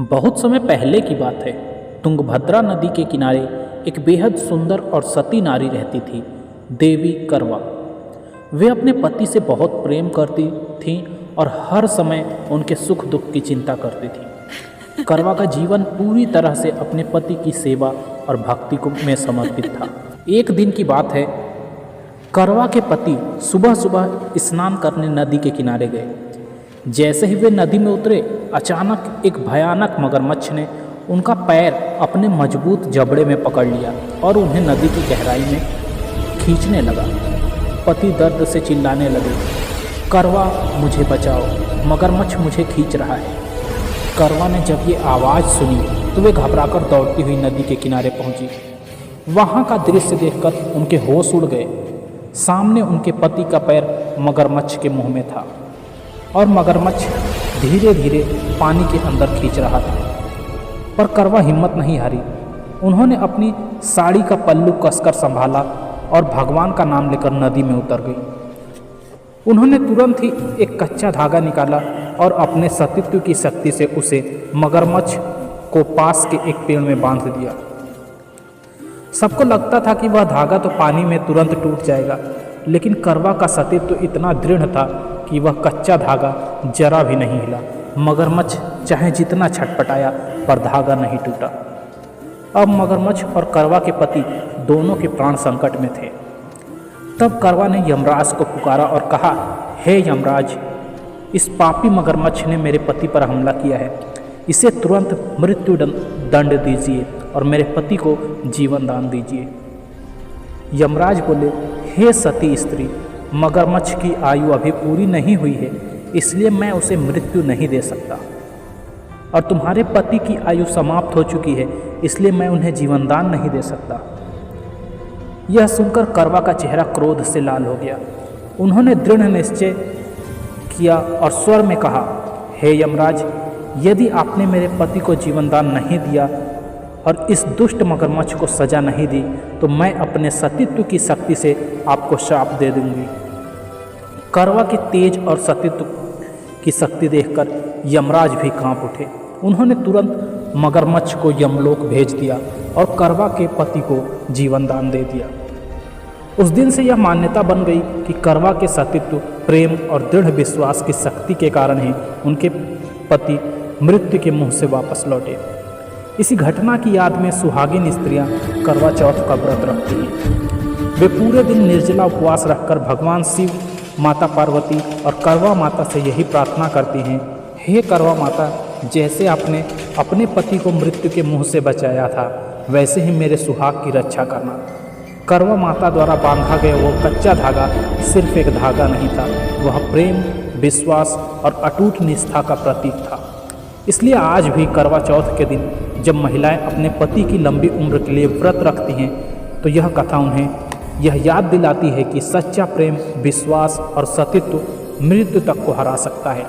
बहुत समय पहले की बात है। तुंगभद्रा नदी के किनारे एक बेहद सुंदर और सती नारी रहती थी, देवी करवा। वे अपने पति से बहुत प्रेम करती थीं और हर समय उनके सुख दुख की चिंता करती थीं। करवा का जीवन पूरी तरह से अपने पति की सेवा और भक्ति को में समर्पित था। एक दिन की बात है, करवा के पति सुबह सुबह स्नान करने नदी के किनारे गए। जैसे ही वे नदी में उतरे, अचानक एक भयानक मगरमच्छ ने उनका पैर अपने मजबूत जबड़े में पकड़ लिया और उन्हें नदी की गहराई में खींचने लगा। पति दर्द से चिल्लाने लगे, करवा मुझे बचाओ, मगरमच्छ मुझे खींच रहा है। करवा ने जब ये आवाज़ सुनी तो वे घबराकर दौड़ती हुई नदी के किनारे पहुंची। वहाँ का दृश्य देखकर उनके होश उड़ गए। सामने उनके पति का पैर मगरमच्छ के मुंह में था और मगरमच्छ धीरे धीरे पानी के अंदर खींच रहा था। पर करवा हिम्मत नहीं हारी। उन्होंने अपनी साड़ी का पल्लू कसकर संभाला और भगवान का नाम लेकर नदी में उतर गई। उन्होंने तुरंत ही एक कच्चा धागा निकाला और अपने सतीत्व की शक्ति से उसे मगरमच्छ को पास के एक पेड़ में बांध दिया। सबको लगता था कि वह धागा तो पानी में तुरंत टूट जाएगा, लेकिन करवा का सतीत्व इतना दृढ़ था कि वह कच्चा धागा जरा भी नहीं हिला। मगरमच्छ चाहे जितना छटपटाया पर धागा नहीं टूटा। अब मगरमच्छ और करवा के पति दोनों के प्राण संकट में थे। तब करवा ने यमराज को पुकारा और कहा, हे यमराज, इस पापी मगरमच्छ ने मेरे पति पर हमला किया है। इसे तुरंत मृत्यु दंड दीजिए और मेरे पति को जीवन दान दीजिए। यमराज बोले, हे सती स्त्री, मगरमच्छ की आयु अभी पूरी नहीं हुई है, इसलिए मैं उसे मृत्यु नहीं दे सकता। और तुम्हारे पति की आयु समाप्त हो चुकी है, इसलिए मैं उन्हें जीवनदान नहीं दे सकता। यह सुनकर करवा का चेहरा क्रोध से लाल हो गया। उन्होंने दृढ़ निश्चय किया और स्वर में कहा, हे यमराज, यदि आपने मेरे पति को जीवनदान नहीं दिया और इस दुष्ट मगरमच्छ को सजा नहीं दी, तो मैं अपने सतीत्व की शक्ति से आपको श्राप दे दूंगी। करवा के तेज और सतीत्व की शक्ति देखकर यमराज भी कांप उठे। उन्होंने तुरंत मगरमच्छ को यमलोक भेज दिया और करवा के पति को जीवन दान दे दिया। उस दिन से यह मान्यता बन गई कि करवा के सतीत्व, प्रेम और दृढ़ विश्वास की शक्ति के कारण ही उनके पति मृत्यु के मुंह से वापस लौटे। इसी घटना की याद में सुहागिन स्त्रियां करवा चौथ का व्रत रखती हैं। वे पूरे दिन निर्जला उपवास रखकर भगवान शिव, माता पार्वती और करवा माता से यही प्रार्थना करती हैं, हे करवा माता, जैसे आपने अपने पति को मृत्यु के मुंह से बचाया था, वैसे ही मेरे सुहाग की रक्षा करना। करवा माता द्वारा बांधा गया वो कच्चा धागा सिर्फ एक धागा नहीं था, वह प्रेम, विश्वास और अटूट निष्ठा का प्रतीक था। इसलिए आज भी करवा चौथ के दिन जब महिलाएं अपने पति की लंबी उम्र के लिए व्रत रखती हैं, तो यह कथा उन्हें यह याद दिलाती है कि सच्चा प्रेम, विश्वास और सतीत्व मृत्यु तक को हरा सकता है।